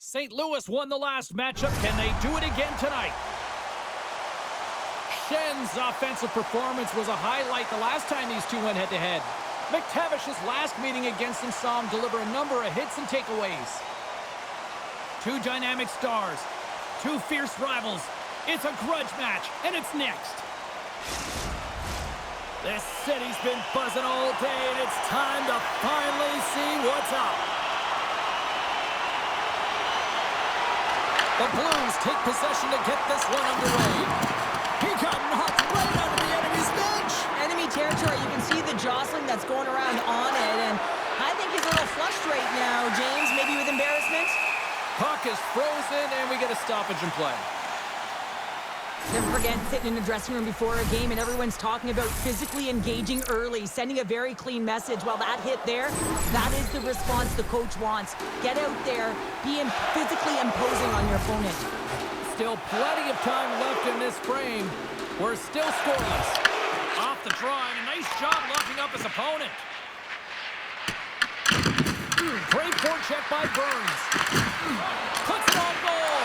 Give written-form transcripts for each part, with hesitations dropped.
St. Louis won the last matchup. Can they do it again tonight? Schen's offensive performance was a highlight the last time these two went head-to-head. McTavish's last meeting against them saw him deliver a number of hits and takeaways. Two dynamic stars, two fierce rivals. It's a grudge match, and it's next. This city's been buzzing all day, and it's time to finally see what's up. The Blues take possession to get this one underway. He got knocked right out of the enemy's bench. Enemy territory, you can see the jostling that's going around on it, and I think he's a little flushed right now, James, maybe with embarrassment. Puck is frozen, and we get a stoppage in play. Never forget sitting in the dressing room before a game and everyone's talking about physically engaging early, sending a very clean message. Well, that hit there, that is the response the coach wants. Get out there, be physically imposing on your opponent. Still plenty of time left in this frame. We're still scoreless. Off the draw, and a nice job locking up his opponent. Great forecheck by Burns. Puts it on goal.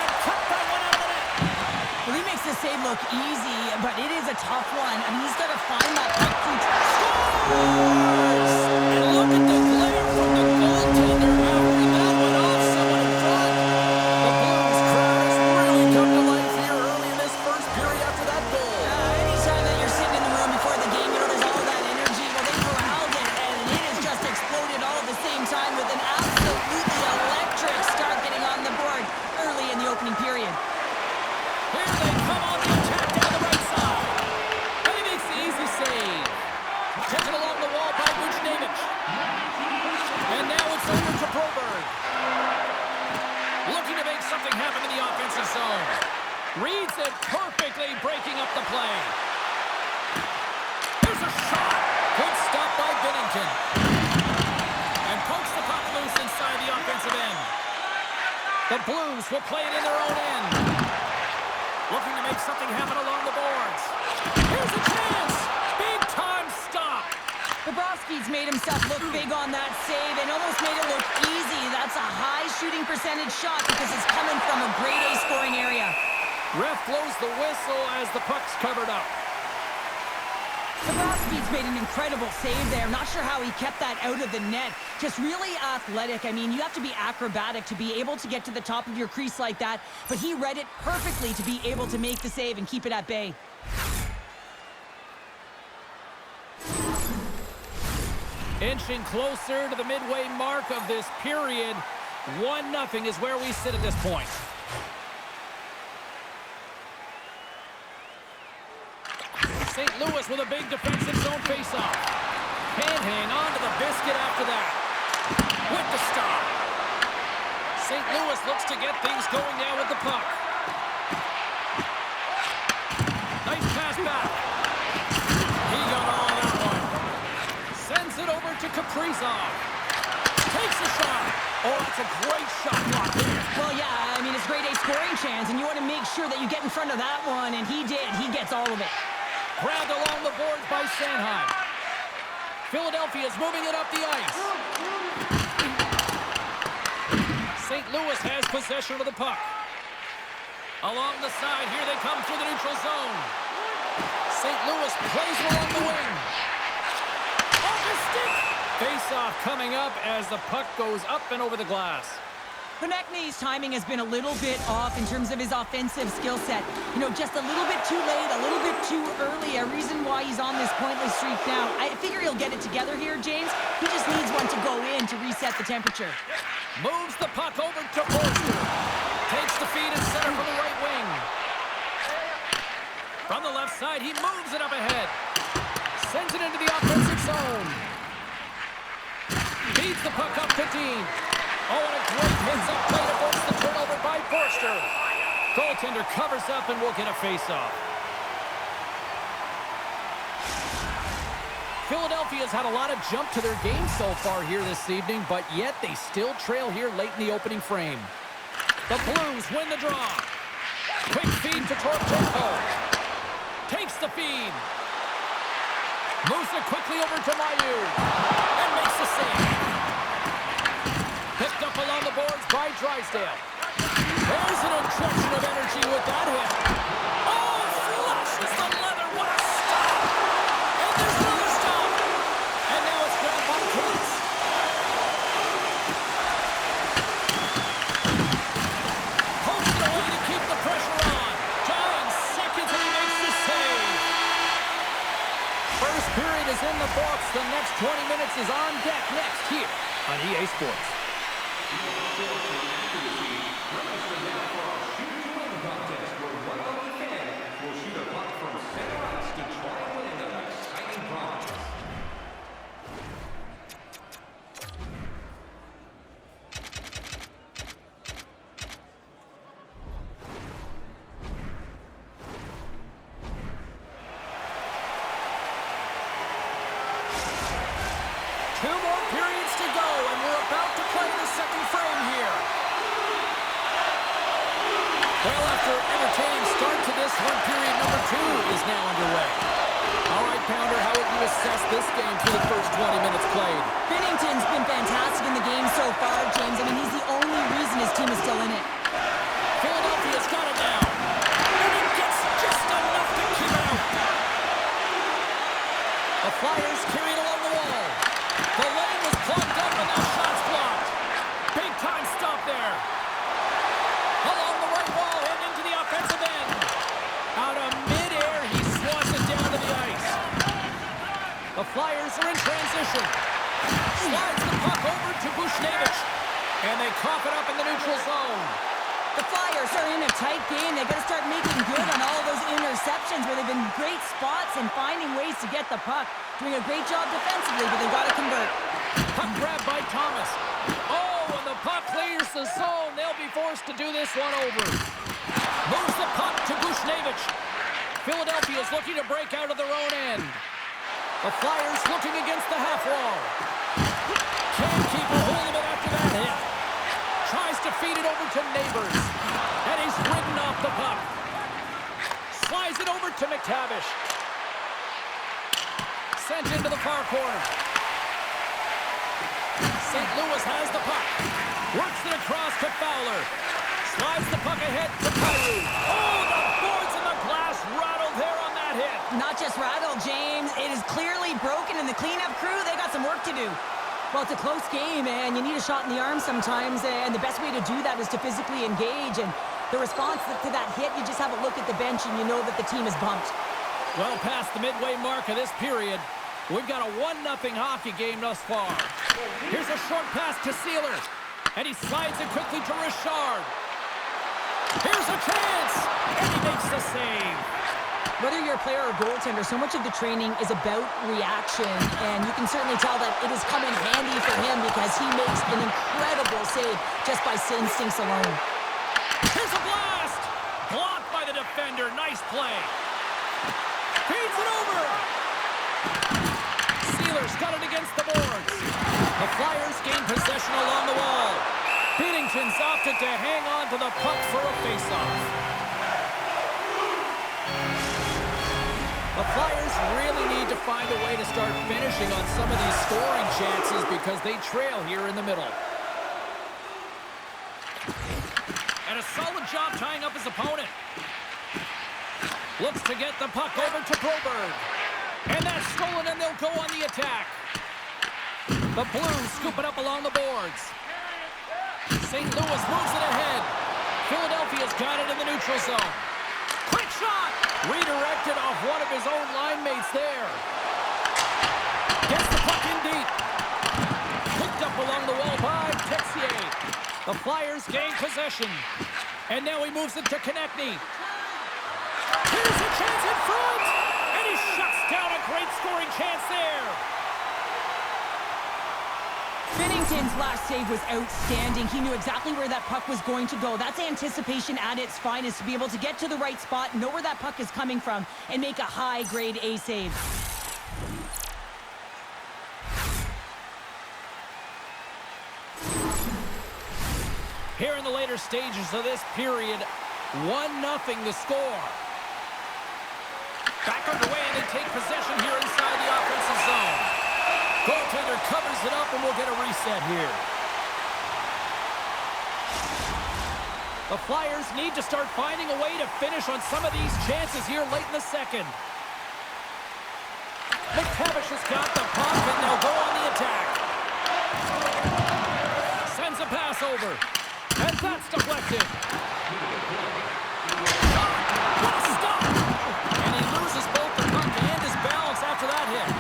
And cut that one out of the net. Well, he makes the save look easy, but it is a tough one. I mean, he's got to find that puck to scores! And look at the glare from the goaltender after that one off someone in front. The Blues crowd has really come to life here early in this first period after that goal. Anytime that you're sitting in the room before the game, you know there's all that energy. Well, they corralled it, and it has just exploded all at the same time with an absolutely electric start getting on the board early in the opening period. Here they come on the attack down the right side. And he makes the easy save. Taken along the wall by Buchnevich. And now it's over to Broberg. Looking to make something happen in the offensive zone. Reads it perfectly, breaking up the play. There's a shot. Good stop by Binnington. And pokes the puck loose inside the offensive end. The Blues will play it in their own end. Looking to make something happen along the boards. Here's a chance! Big-time stop! Bobrovsky's made himself look big on that save and almost made it look easy. That's a high shooting percentage shot because it's coming from a grade A scoring area. Ref blows the whistle as the puck's covered up. Bobrovsky's made an incredible save there. Not sure how he kept that out of the net. Just really athletic. I mean, you have to be acrobatic to be able to get to the top of your crease like that, but he read it perfectly to be able to make the save and keep it at bay. Inching closer to the midway mark of this period. 1-0 is where we sit at this point. St. Louis with a big defensive zone faceoff. Can't hang on to the biscuit after that. With the stop. St. Louis looks to get things going now with the puck. Nice pass back. He got all that one. Sends it over to Kaprizov. Takes a shot. Oh, that's a great shot block there. Well, yeah, I mean, it's grade A scoring chance, and you want to make sure that you get in front of that one, and he did. He gets all of it. Grabbed along the boards by Sanheim. Philadelphia's moving it up the ice. St. Louis has possession of the puck. Along the side, here they come through the neutral zone. St. Louis plays along the wing. Off the stick! Face-off coming up as the puck goes up and over the glass. Konechny's timing has been a little bit off in terms of his offensive skill set. You know, just a little bit too late, a little bit too early, a reason why he's on this pointless streak now. I figure he'll get it together here, James. He just needs one to go in to reset the temperature. Moves the puck over to Forster. Takes the feed and center from the right wing. From the left side, he moves it up ahead. Sends it into the offensive zone. Feeds the puck up to Dean. Oh, and a great hits-up play to force the turnover by Forster. Goaltender covers up and will get a face-off. Philadelphia's had a lot of jump to their game so far here this evening, but yet they still trail here late in the opening frame. The Blues win the draw. Quick feed to Tortorko. Takes the feed. Moves it quickly over to Mayu. And makes the save. Picked up along the boards by Draisaitl. Drysdale. There's an injection of energy with that hit. Oh, flushes the leather. What a stop! And there's another stop. And now it's grabbed by Cates. Pokes it away to keep the pressure on. John seconds and he makes the save. First period is in the books. The next 20 minutes is on deck next here on EA Sports. Two more periods to go, and we're about to play the second frame here. Well, after an entertaining start to this one, period number 2 is now underway. All right, Pounder, how would you assess this game through the first 20 minutes played? Binnington's been fantastic in the game so far, James. I mean, he's the only reason his team is still in it. Philadelphia's got it now. And it gets just enough to keep out. The Flyers carried along the wall. The lane was clogged up and that shot's blocked. Big time stop there. Along the right wall and into the offensive end. Out of midair, he swats it down to the ice. The Flyers are in transition. Slides the puck over to Buchnevich. And they cough it up in the neutral zone. The Flyers are in a tight game. They got to start making good on all of those interceptions where they've been great spots and finding ways to get the puck. Doing a great job defensively, but they've got to convert. Puck grabbed by Thomas. Oh, and the puck clears the zone. They'll be forced to do this one over. Moves the puck to Buchnevich. Philadelphia is looking to break out of their own end. The Flyers looking against the half wall. Can't keep a hold of it after that hit. Tries to feed it over to Neighbors. And he's ridden off the puck. Slides it over to McTavish. Sent into the far corner. St. Louis has the puck. Works it across to Fowler. Slides the puck ahead to Kyrou. Oh, the boards and the glass rattled there on that hit. Not just rattled, James. It is clearly broken, and the cleanup crew, they got some work to do. Well, it's a close game, and you need a shot in the arm sometimes, and the best way to do that is to physically engage. And the response to that hit, you just have a look at the bench, and you know that the team is bumped. Well past the midway mark of this period, we've got a 1-0 hockey game thus far. Here's a short pass to Sealer, and he slides it quickly to Richard. Here's a chance, and he makes the save. Whether you're a player or goaltender, so much of the training is about reaction, and you can certainly tell that it has come in handy for him because he makes an incredible save just by instincts alone. Here's a blast! Blocked by the defender. Nice play. Feeds it over. Sealer's got it against the boards. The Flyers gain possession along the wall. Binnington's opted to hang on to the puck for a faceoff. The Flyers really need to find a way to start finishing on some of these scoring chances because they trail here in the middle. And a solid job tying up his opponent. Looks to get the puck over to Broberg. And that's stolen, and they'll go on the attack. The Blues scoop it up along the boards. St. Louis moves it ahead. Philadelphia's got it in the neutral zone. Quick shot! Redirected off one of his own line mates there. Gets the puck in deep. Picked up along the wall by Texier. The Flyers gain possession. And now he moves it to Konechny. Here's a chance in front! And he shuts down a great scoring chance there. Binnington's last save was outstanding. He knew exactly where that puck was going to go. That's anticipation at its finest, to be able to get to the right spot, know where that puck is coming from, and make a high-grade A save. Here in the later stages of this period, 1-0 the score. Back underway, and they take possession here inside the offensive zone. Goaltender covers it up, and we'll get a reset here. The Flyers need to start finding a way to finish on some of these chances here late in the second. McTavish has got the puck, and they'll go on the attack. Sends a pass over. And that's deflected. What a stop! And he loses both the puck and his balance after that hit.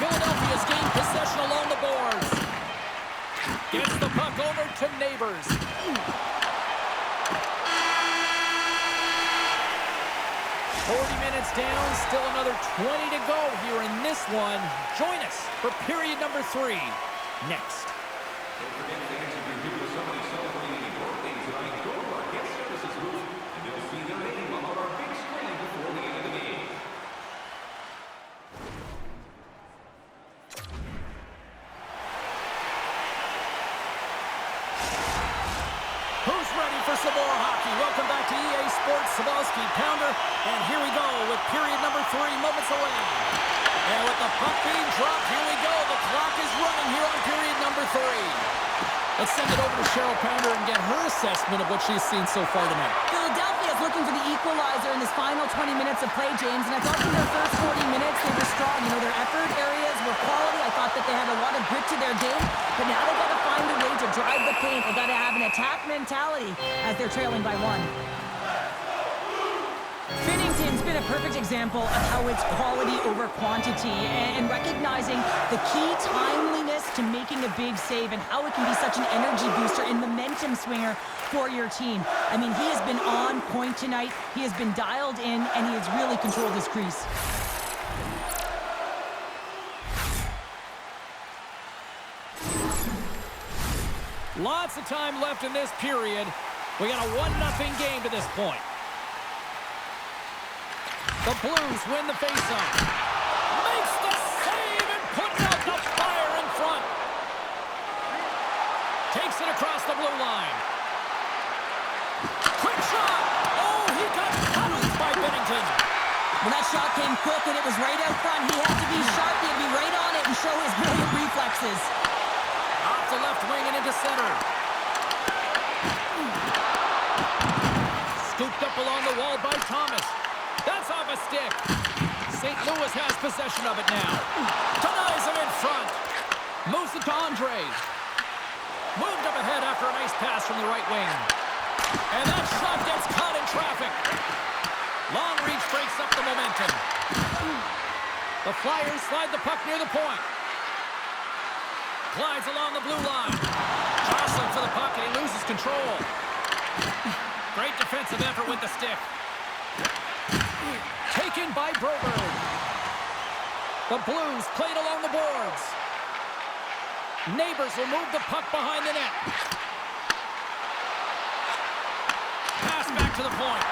Philadelphia's gained possession along the boards. Gets the puck over to Neighbors. 40 minutes down, still another 20 to go here in this one. Join us for period number 3 next. Who's ready for some more hockey? Welcome back to EA Sports Sabalski Pounder. And here we go with period number 3 moments away. And with the puck being dropped, here we go. The clock is running here on period number 3. Let's send it over to Cheryl Pounder and get her assessment of what she's seen so far tonight. Philadelphia is looking for the equalizer in this final 20 minutes of play, James. And I thought in their first 40 minutes they were strong. You know, their effort areas were quality. I thought that they had a lot of grit to their game. But now they got to find a way to drive the paint. They got to have an attack mentality as they're trailing by 1. Binnington's been a perfect example of how it's quality over quantity and recognizing the key timeliness to making a big save and how it can be such an energy booster and momentum swinger for your team. I mean, he has been on point tonight. He has been dialed in, and he has really controlled his crease. Lots of time left in this period. We got a 1-0 game to this point. The Blues win the faceoff. Makes the save and puts out the fire in front. Takes it across the blue line. Quick shot. Oh, he got pounced by Binnington. Well, that shot came quick, and it was right out front. He had to be sharp. He had to be right on it and show his brilliant reflexes. Off the left wing and into center. Scooped up along the wall by Thomas. That's off a stick. St. Louis has possession of it now. Denies him in front. Moves it to Andre. Moved up ahead after a nice pass from the right wing. And that shot gets caught in traffic. Long reach breaks up the momentum. The Flyers slide the puck near the point. Glides along the blue line. Jostling for the puck, and he loses control. Great defensive effort with the stick. Taken by Broberg. The Blues played along the boards. Neighbors will move the puck behind the net. Pass back to the point.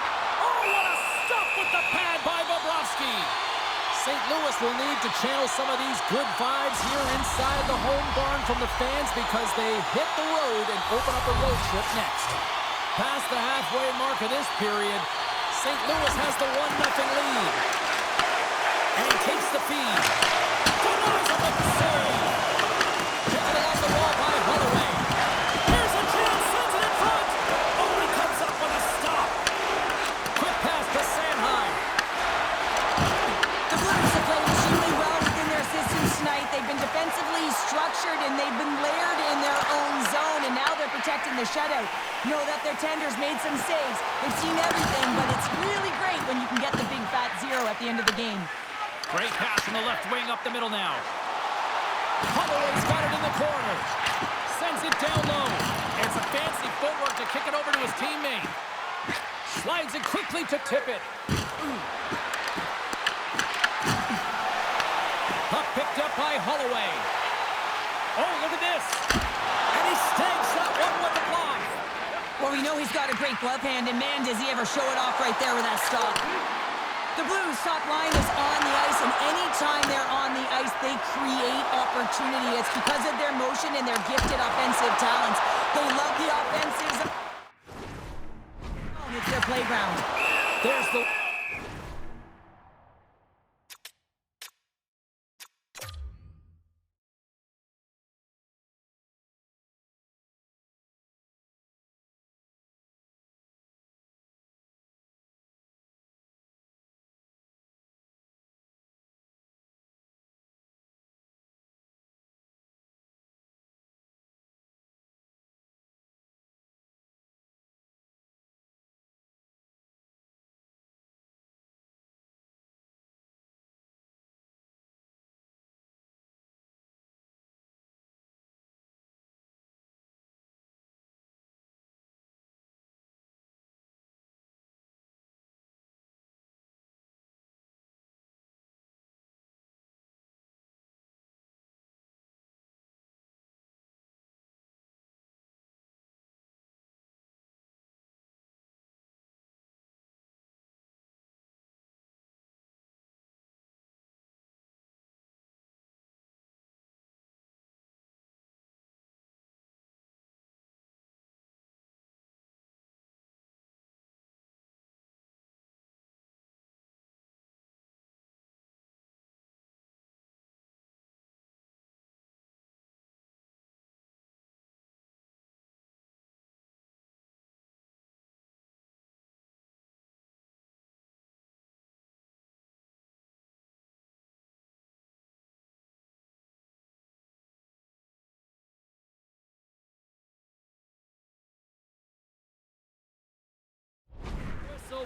Oh, what a stop with the pad by Bobrovsky. St. Louis will need to channel some of these good vibes here inside the home barn from the fans because they hit the road and open up a road trip next. Past the halfway mark of this period, St. Louis has the 1-0 lead. And he takes the feed. Denies him with the save. Hits it along the wall by Holloway. Here's a chance, sends it in front. Oh, he comes up with a stop. Quick pass to Sanheim. The Blues have played extremely well within their systems tonight. They've been defensively structured, and they've been layered in their own zone, and now they're protecting the shutout. Know that their tenders made some saves. They've seen everything, but it's really great when you can get the big fat 0 at the end of the game. Great pass from the left wing up the middle now. Holloway's got it in the corner. Sends it down low. It's a fancy footwork to kick it over to his teammate. Slides it quickly to tip it. Puck picked up by Holloway. Oh, look at this. And he snags that one with the block. Well, we know he's got a great glove hand, and man, does he ever show it off right there with that stop. The Blues' top line is on the ice, and anytime they're on the ice, they create opportunity. It's because of their motion and their gifted offensive talents. They love the offenses. It's their playground. There's the...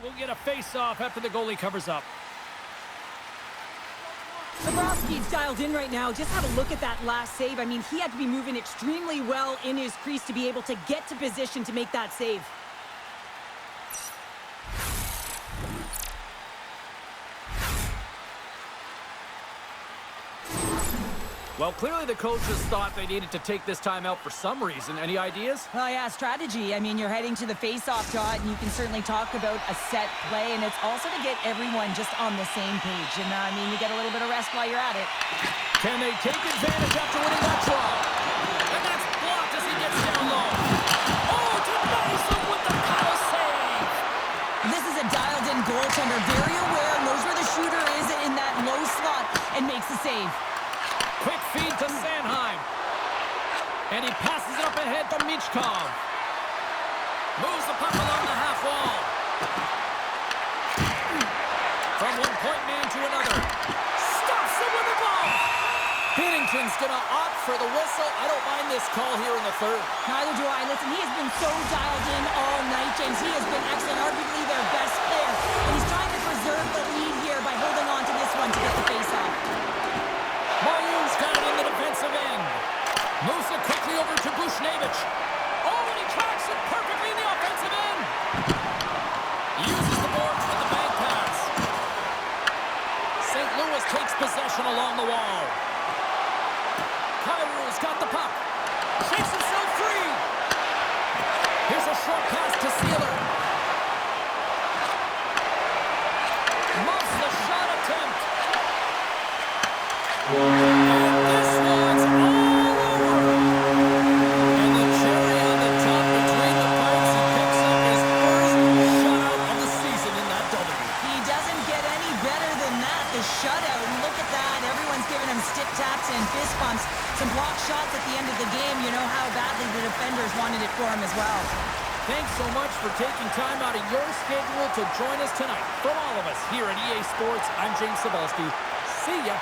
we'll get a face-off after the goalie covers up. Bobrovsky's dialed in right now. Just have a look at that last save. I mean, he had to be moving extremely well in his crease to be able to get to position to make that save. Well, clearly the coaches thought they needed to take this time out for some reason. Any ideas? Well, yeah, strategy. I mean, you're heading to the face-off dot, and you can certainly talk about a set play, and it's also to get everyone just on the same page. And, I mean, you get a little bit of rest while you're at it. Can they take advantage after winning that draw? And that's blocked as he gets down low. Oh, denies him with the power save! This is a dialed-in goaltender, very aware, knows where the shooter is in that low slot, and makes the save. Quick feed to Sanheim. And he passes it up ahead to Michkov. Moves the puck along the half wall. From one point man to another. Stops it with a ball. Binnington's going to opt for the whistle. I don't mind this call here in the third. Neither do I. Listen, he has been so dialed in all night, James. He has been excellent, arguably their best player. And he's trying to preserve the lead here by holding on to this one to get the face-off. Mayu's got it in the defensive end. Moves it quickly over to Bushnevich. Oh, and he tracks it perfectly in the offensive end. Uses the boards with the bank pass. St. Louis takes possession along the wall. Kyrou's got the puck. Shakes himself free. Here's a short pass to Sealer. Muffs the shot attempt. And this one's all over. And the cherry on the top between the pipes, he picks up his first shutout of the season in that W. He doesn't get any better than that, the shutout. And look at that. Everyone's giving him stick taps and fist bumps. Some blocked shots at the end of the game. You know how badly the defenders wanted it for him as well. Thanks so much for taking time out of your schedule to join us tonight. From all of us here at EA Sports, I'm James Cebulski. See ya.